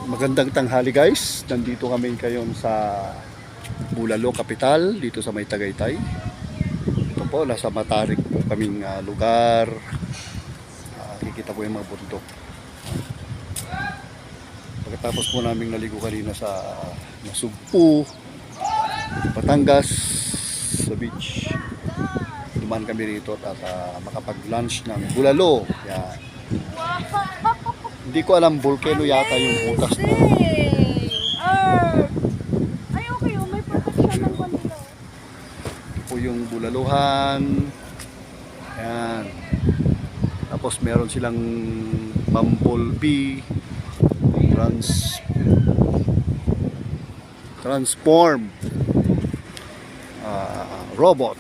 Magandang tanghali guys. Nandito kami ngayon sa Bulalo, Kapital, dito sa may Tagaytay. Ito po, nasa Matarik po kaming lugar. Kikita po yung mga bundok. Pagkatapos po namin naligo kanina sa Nasugpu, Batangas, sa beach. Dumaan kami rito at makapag-lunch ng bulalo. Yan. Hindi ko alam, volcano yata yung butas na. Ay, okay, may protection ng kanila. Ito po yung bulaluhan. Ayan. Tapos meron silang bumblebee. Transform. Robot.